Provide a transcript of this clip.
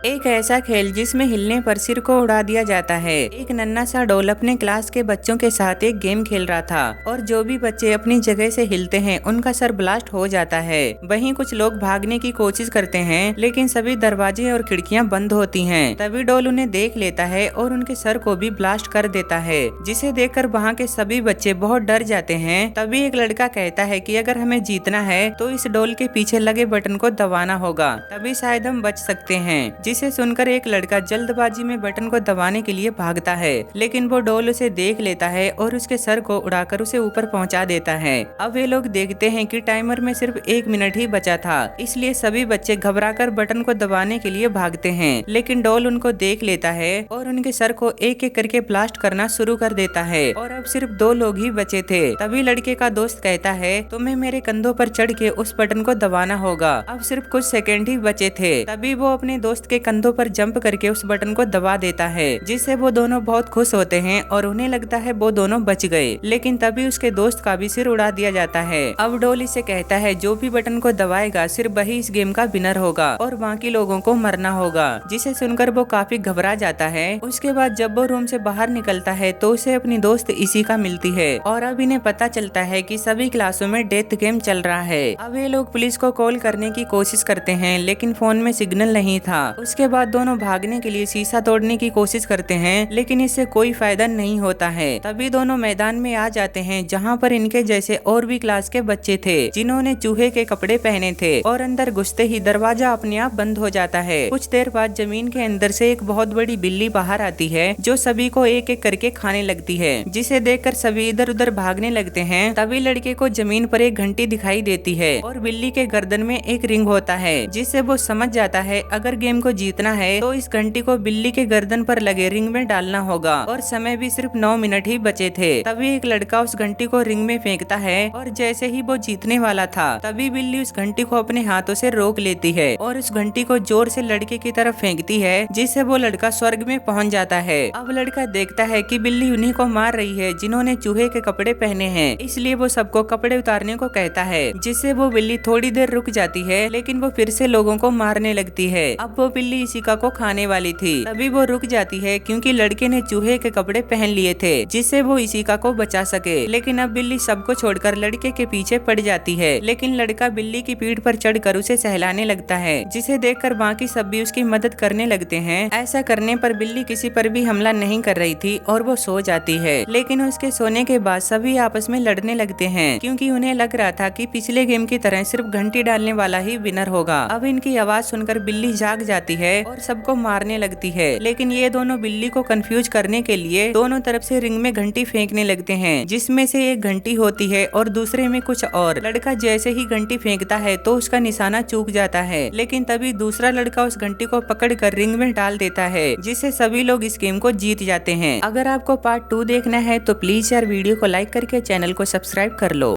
एक ऐसा खेल जिसमें हिलने पर सिर को उड़ा दिया जाता है। एक नन्हा सा डॉल अपने क्लास के बच्चों के साथ एक गेम खेल रहा था और जो भी बच्चे अपनी जगह से हिलते हैं उनका सर ब्लास्ट हो जाता है। वहीं कुछ लोग भागने की कोशिश करते हैं लेकिन सभी दरवाजे और खिड़कियां बंद होती हैं। तभी डॉल उन्हें देख लेता है और उनके सर को भी ब्लास्ट कर देता है, जिसे देखकर वहाँ के सभी बच्चे बहुत डर जाते हैं। तभी एक लड़का कहता है कि अगर हमें जीतना है तो इस डॉल के पीछे लगे बटन को दबाना होगा, तभी शायद हम बच सकते हैं। जिसे सुनकर एक लड़का जल्दबाजी में बटन को दबाने के लिए भागता है, लेकिन वो डॉल उसे देख लेता है और उसके सर को उड़ाकर उसे ऊपर पहुंचा देता है। अब वे लोग देखते हैं कि टाइमर में सिर्फ 1 मिनट ही बचा था, इसलिए सभी बच्चे घबराकर बटन को दबाने के लिए भागते हैं। लेकिन डॉल उनको देख लेता है और उनके सर को एक एक करके ब्लास्ट करना शुरू कर देता है और अब सिर्फ 2 लोग ही बचे थे। तभी लड़के का दोस्त कहता है तुम्हें मेरे कंधों पर चढ़ के उस बटन को दबाना होगा। अब सिर्फ कुछ सेकेंड ही बचे थे। तभी वो अपने दोस्त के कंधों पर जंप करके उस बटन को दबा देता है, जिससे वो दोनों बहुत खुश होते हैं और उन्हें लगता है वो दोनों बच गए। लेकिन तभी उसके दोस्त का भी सिर उड़ा दिया जाता है। अब डॉल इसे कहता है जो भी बटन को दबाएगा सिर्फ वही इस गेम का विनर होगा और बाकी लोगों को मरना होगा, जिसे सुनकर वो काफी घबरा जाता है। उसके बाद जब वो रूम से बाहर निकलता है तो उसे अपनी दोस्त इशिका मिलती है और अब इन्हें पता चलता है कि सभी क्लासों में डेथ गेम चल रहा है। अब ये लोग पुलिस को कॉल करने की कोशिश करते हैं लेकिन फोन में सिग्नल नहीं था। उसके बाद दोनों भागने के लिए शीशा तोड़ने की कोशिश करते हैं लेकिन इससे कोई फायदा नहीं होता है। तभी दोनों मैदान में आ जाते हैं जहाँ पर इनके जैसे और भी क्लास के बच्चे थे जिन्होंने चूहे के कपड़े पहने थे और अंदर घुसते ही दरवाजा अपने आप बंद हो जाता है। कुछ देर बाद जमीन के अंदर से एक बहुत बड़ी बिल्ली बाहर आती है जो सभी को एक एक करके खाने लगती है, जिसे देखकर सभी इधर उधर भागने लगते हैं। तभी लड़के को जमीन पर एक घंटी दिखाई देती है और बिल्ली के गर्दन में एक रिंग होता है, जिससे वो समझ जाता है अगर गेम को जीतना है तो इस घंटी को बिल्ली के गर्दन पर लगे रिंग में डालना होगा और समय भी सिर्फ 9 मिनट ही बचे थे। तभी एक लड़का उस घंटी को रिंग में फेंकता है और जैसे ही वो जीतने वाला था तभी बिल्ली उस घंटी को अपने हाथों से रोक लेती है और उस घंटी को जोर से लड़के की तरफ फेंकती है, जिससे वो लड़का स्वर्ग में पहुंच जाता है। अब लड़का देखता है कि बिल्ली उन्हीं को मार रही है जिन्होंने चूहे के कपड़े पहने हैं, इसलिए वो सबको कपड़े उतारने को कहता है, जिससे वो बिल्ली थोड़ी देर रुक जाती है लेकिन वो फिर से लोगों को मारने लगती है। अब वो बिल्ली इशिका को खाने वाली थी, तभी वो रुक जाती है क्योंकि लड़के ने चूहे के कपड़े पहन लिए थे, जिससे वो इशिका को बचा सके। लेकिन अब बिल्ली सबको छोड़कर लड़के के पीछे पड़ जाती है, लेकिन लड़का बिल्ली की पीठ पर चढ़कर उसे सहलाने लगता है, जिसे देखकर बाकी सब भी उसकी मदद करने लगते हैं। ऐसा करने पर बिल्ली किसी पर भी हमला नहीं कर रही थी और वो सो जाती है। लेकिन उसके सोने के बाद सभी आपस में लड़ने लगते हैं क्योंकि उन्हें लग रहा था कि पिछले गेम की तरह सिर्फ घंटी डालने वाला ही विनर होगा। अब इनकी आवाज सुनकर बिल्ली जाग जाती है और सबको मारने लगती है, लेकिन ये दोनों बिल्ली को कंफ्यूज करने के लिए दोनों तरफ से रिंग में घंटी फेंकने लगते हैं, जिसमें से एक घंटी होती है और दूसरे में कुछ और। लड़का जैसे ही घंटी फेंकता है तो उसका निशाना चूक जाता है, लेकिन तभी दूसरा लड़का उस घंटी को पकड़कर रिंग में डाल देता है, जिससे सभी लोग इस गेम को जीत जाते हैं। अगर आपको पार्ट 2 देखना है तो प्लीज यार वीडियो को लाइक करके चैनल को सब्सक्राइब कर लो।